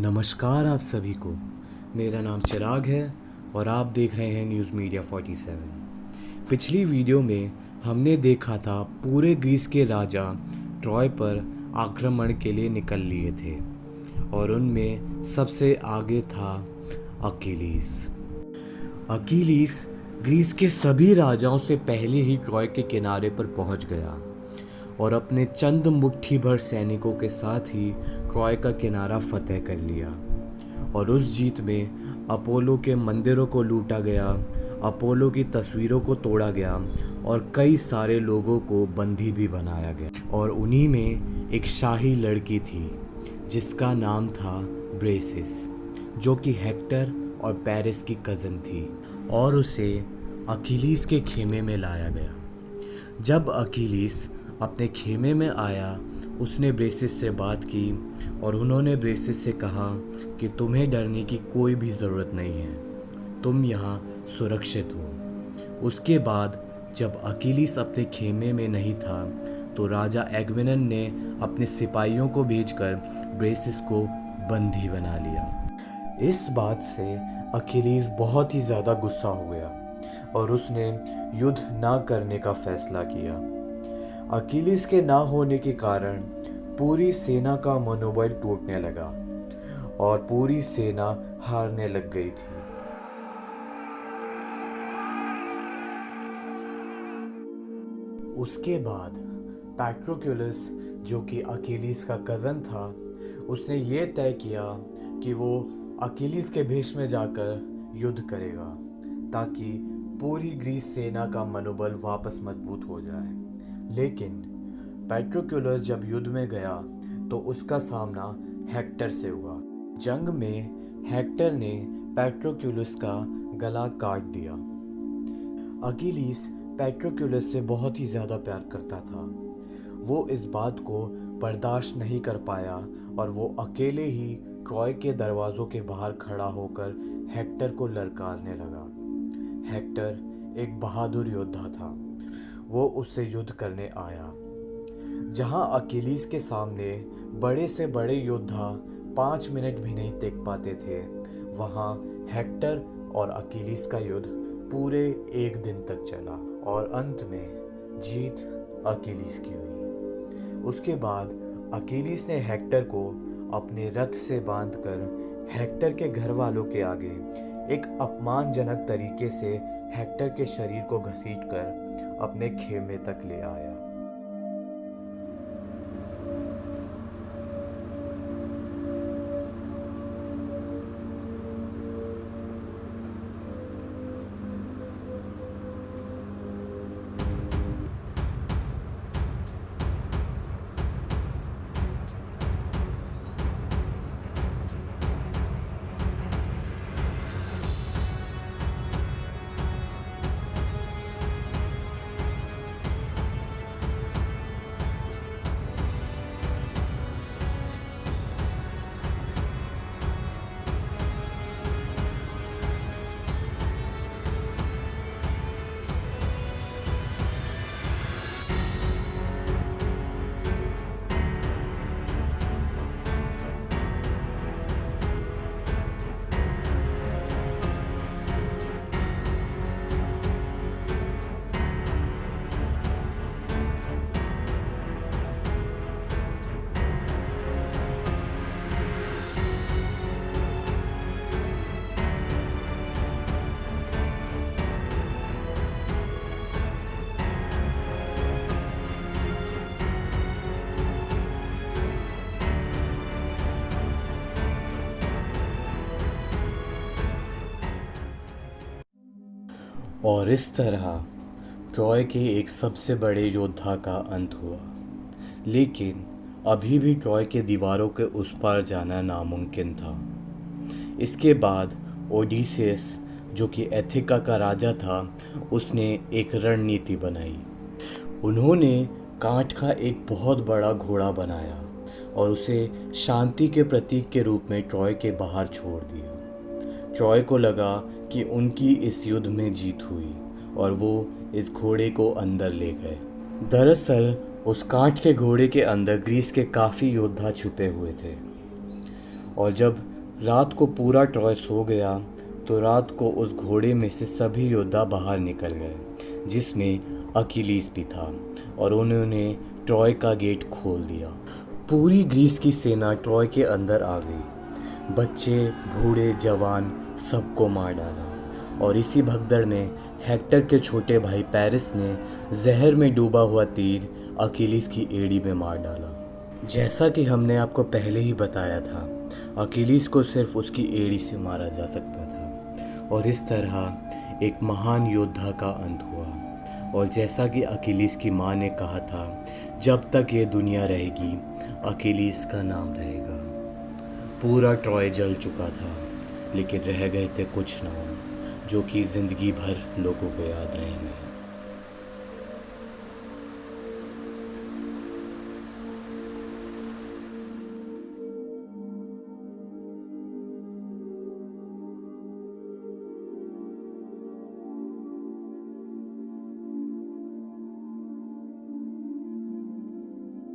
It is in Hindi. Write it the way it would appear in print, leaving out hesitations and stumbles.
नमस्कार आप सभी को। मेरा नाम चिराग है और आप देख रहे हैं न्यूज़ मीडिया 47। पिछली वीडियो में हमने देखा था पूरे ग्रीस के राजा ट्रॉय पर आक्रमण के लिए निकल लिए थे और उनमें सबसे आगे था अकीलीस। अकीलीस ग्रीस के सभी राजाओं से पहले ही ट्रॉय के किनारे पर पहुंच गया और अपने चंद मुट्ठी भर सैनिकों के साथ ही ट्रॉय का किनारा फतेह कर लिया। और उस जीत में अपोलो के मंदिरों को लूटा गया, अपोलो की तस्वीरों को तोड़ा गया और कई सारे लोगों को बंदी भी बनाया गया। और उन्हीं में एक शाही लड़की थी जिसका नाम था ब्रेसिस, जो कि हेक्टर और पेरिस की कज़न थी और उसे अकीलीस के खेमे में लाया गया। जब अकीलीस अपने खेमे में आया, उसने ब्रेसिस से बात की और उन्होंने ब्रेसिस से कहा कि तुम्हें डरने की कोई भी ज़रूरत नहीं है, तुम यहाँ सुरक्षित हो। उसके बाद जब अकीलीस अपने खेमे में नहीं था तो राजा एग्मेनन ने अपने सिपाहियों को भेजकर ब्रेसिस को बंदी बना लिया। इस बात से अकीलीस बहुत ही ज़्यादा गुस्सा हो गया और उसने युद्ध ना करने का फैसला किया। अकीलीस के ना होने के कारण पूरी सेना का मनोबल टूटने लगा और पूरी सेना हारने लग गई थी। उसके बाद पैट्रोक्लस, जो कि अकीलीस का कज़न था, उसने ये तय किया कि वो अकीलीस के भेष में जाकर युद्ध करेगा ताकि पूरी ग्रीस सेना का मनोबल वापस मजबूत हो जाए। लेकिन पैट्रोक्लस जब युद्ध में गया तो उसका सामना हेक्टर से हुआ। जंग में हेक्टर ने पैट्रोक्लस का गला काट दिया। अकीलीस पैट्रोक्लस से बहुत ही ज़्यादा प्यार करता था। वो इस बात को बर्दाश्त नहीं कर पाया और वो अकेले ही ट्रॉय के दरवाज़ों के बाहर खड़ा होकर हेक्टर को ललकारने लगा। हेक्टर एक बहादुर योद्धा था। वो उससे युद्ध करने आया। जहां अकीलीस के सामने बड़े से बड़े योद्धा 5 मिनट भी नहीं टिक पाते थे, वहां हेक्टर और अकीलीस का युद्ध पूरे 1 दिन तक चला और अंत में जीत अकीलीस की हुई। उसके बाद अकीलीस ने हेक्टर को अपने रथ से बांधकर हेक्टर के घर वालों के आगे एक अपमानजनक तरीके से हेक्टर के शरीर को घसीटकर अपने खेमे तक ले आया। और इस तरह ट्रॉय के एक सबसे बड़े योद्धा का अंत हुआ। लेकिन अभी भी ट्रॉय के दीवारों के उस पार जाना नामुमकिन था। इसके बाद ओडिसियस, जो कि एथिका का राजा था, उसने एक रणनीति बनाई। उन्होंने काठ का एक बहुत बड़ा घोड़ा बनाया और उसे शांति के प्रतीक के रूप में ट्रॉय के बाहर छोड़ दिया। ट्रॉय को लगा कि उनकी इस युद्ध में जीत हुई और वो इस घोड़े को अंदर ले गए। दरअसल उस काठ के घोड़े के अंदर ग्रीस के काफ़ी योद्धा छुपे हुए थे और जब रात को पूरा ट्रॉय सो गया तो रात को उस घोड़े में से सभी योद्धा बाहर निकल गए, जिसमें अकीलीस भी था, और उन्होंने ट्रॉय का गेट खोल दिया। पूरी ग्रीस की सेना ट्रॉय के अंदर आ गई। बच्चे, बूढ़े, जवान सबको मार डाला, और इसी भगदड़ में हेक्टर के छोटे भाई पेरिस ने जहर में डूबा हुआ तीर अकीलीस की एड़ी में मार डाला। जैसा कि हमने आपको पहले ही बताया था, अकीलीस को सिर्फ उसकी एड़ी से मारा जा सकता था, और इस तरह एक महान योद्धा का अंत हुआ। और जैसा कि अकीलीस की माँ ने कहा था, जब तक ये दुनिया रहेगी अकीलीस का नाम रहेगा। पूरा ट्रॉय जल चुका था, लेकिन रह गए थे कुछ नाम जो कि ज़िंदगी भर लोगों को याद रहेंगे।